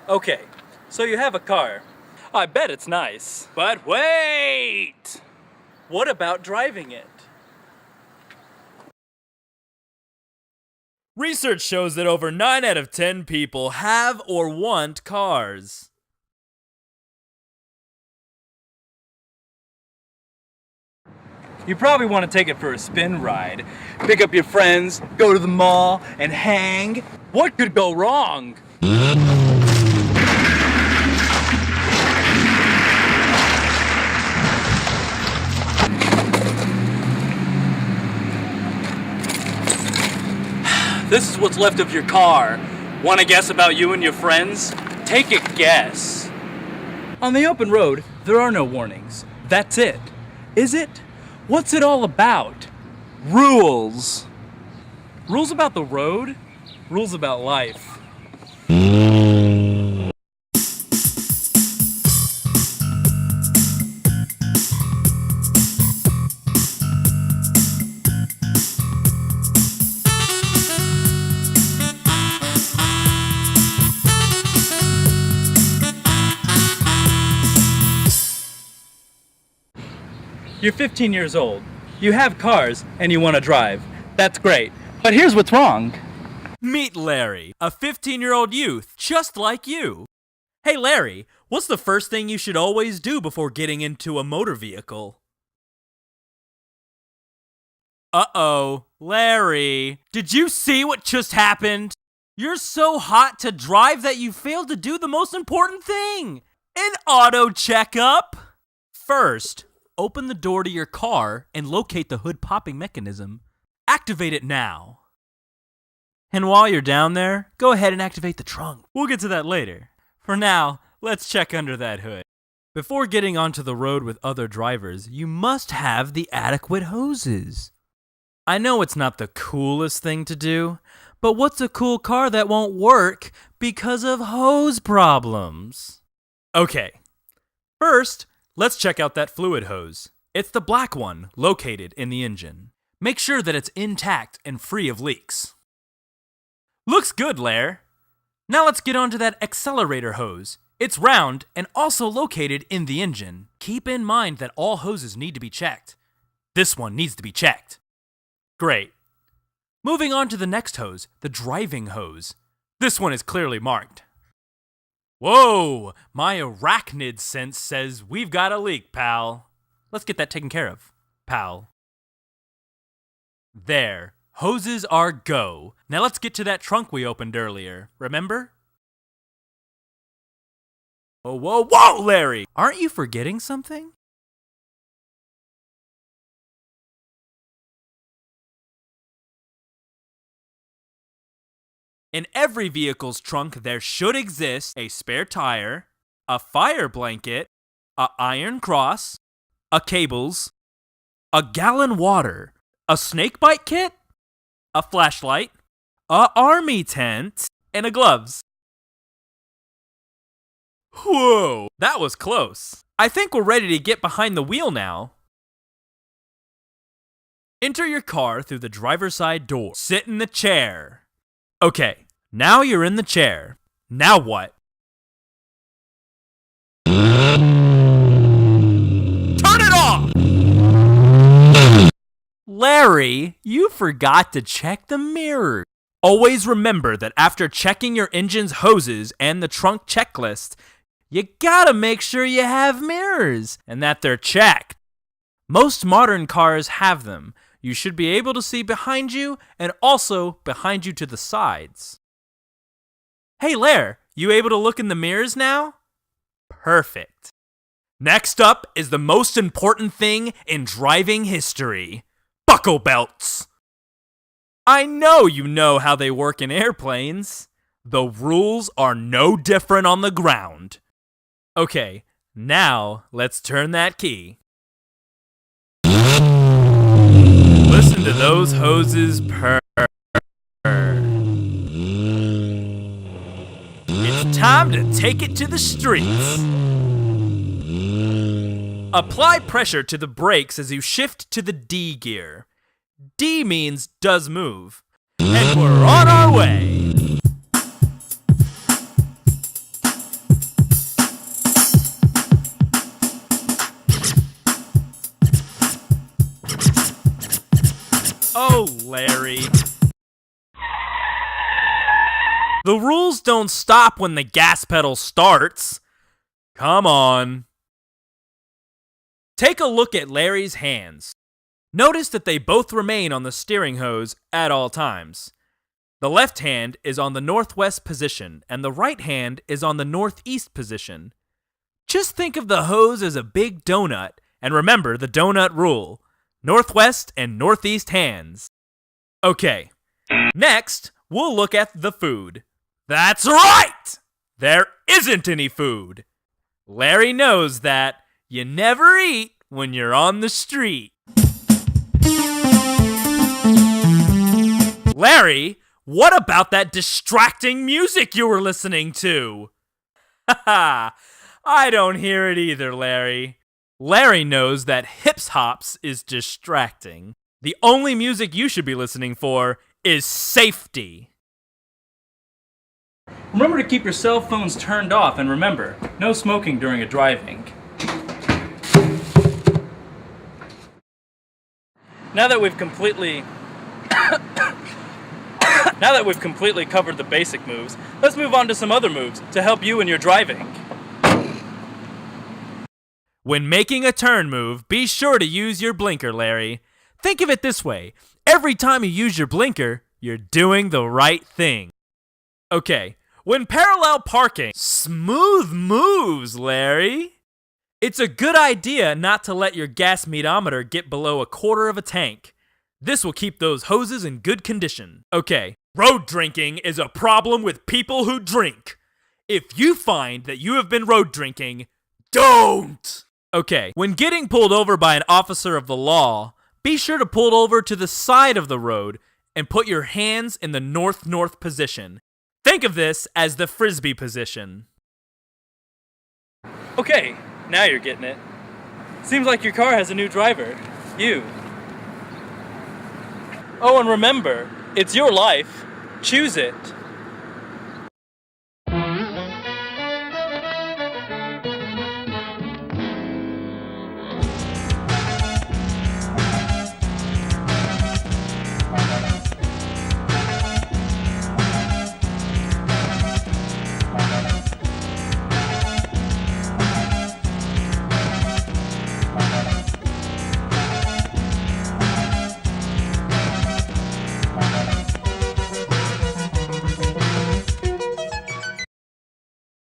Okay, so you have a car. I bet it's nice. But wait! What about driving it? Research shows that over 9 out of 10 people have or want cars. You probably want to take it for a spin ride. Pick up your friends, go to the mall, and hang. What could go wrong? This is what's left of your car. Want to guess about you and your friends? Take a guess. On the open road, there are no warnings. That's it. Is it? What's it all about? Rules. Rules about the road? Rules about life. You're 15 years old. You have cars and you want to drive. That's great. But here's what's wrong. Meet Larry, a 15-year-old youth just like you. Hey Larry, what's the first thing you should always do before getting into a motor vehicle? Uh-oh, Larry, did you see what just happened? You're so hot to drive that you failed to do the most important thing, an auto checkup. First, open the door to your car and locate the hood popping mechanism. Activate it now. And while you're down there, go ahead and activate the trunk. We'll get to that later. For now, let's check under that hood. Before getting onto the road with other drivers, you must have the adequate hoses. I know it's not the coolest thing to do, but what's a cool car that won't work because of hose problems? Okay, first, let's check out that fluid hose. It's the black one located in the engine. Make sure that it's intact and free of leaks. Looks good, Lair. Now let's get onto that accelerator hose. It's round and also located in the engine. Keep in mind that all hoses need to be checked. This one needs to be checked. Great. Moving on to the next hose, the driving hose. This one is clearly marked. Whoa, my arachnid sense says we've got a leak, pal. Let's get that taken care of, pal. There, hoses are go. Now let's get to that trunk we opened earlier, remember? Oh, whoa, whoa, Larry! Aren't you forgetting something? In every vehicle's trunk, there should exist a spare tire, a fire blanket, a iron cross, a cables, a gallon water, a snake bite kit, a flashlight, a army tent, and a gloves. Whoa, that was close. I think we're ready to get behind the wheel now. Enter your car through the driver's side door. Sit in the chair. Okay, now you're in the chair. Now what? Turn it off! Larry, you forgot to check the mirror. Always remember that after checking your engine's hoses and the trunk checklist, you gotta make sure you have mirrors and that they're checked. Most modern cars have them. You should be able to see behind you and also behind you to the sides. Hey Lair, you able to look in the mirrors now? Perfect. Next up is the most important thing in driving history. Buckle belts. I know you know how they work in airplanes. The rules are no different on the ground. Okay, now let's turn that key. Listen to those hoses purr. It's time to take it to the streets. Apply pressure to the brakes as you shift to the D gear. D means does move. And we're on our way. The rules don't stop when the gas pedal starts. Come on. Take a look at Larry's hands. Notice that they both remain on the steering hose at all times. The left hand is on the northwest position and the right hand is on the northeast position. Just think of the hose as a big donut and remember the donut rule. Northwest and northeast hands. Okay, next we'll look at the food. That's right! There isn't any food. Larry knows that you never eat when you're on the street. Larry, what about that distracting music you were listening to? Haha, I don't hear it either, Larry. Larry knows that hips hops is distracting. The only music you should be listening for is safety. Remember to keep your cell phones turned off, and remember, no smoking during a driving. Now that we've completely covered the basic moves, let's move on to some other moves to help you in your driving. When making a turn move, be sure to use your blinker, Larry. Think of it this way. Every time you use your blinker, you're doing the right thing. Okay, when parallel parking, smooth moves, Larry. It's a good idea not to let your gas meterometer get below 1/4 of a tank. This will keep those hoses in good condition. Okay, road drinking is a problem with people who drink. If you find that you have been road drinking, don't! Okay, when getting pulled over by an officer of the law, be sure to pull over to the side of the road and put your hands in the north-north position. Think of this as the frisbee position. Okay, now you're getting it. Seems like your car has a new driver. You. Oh, and remember, it's your life. Choose it.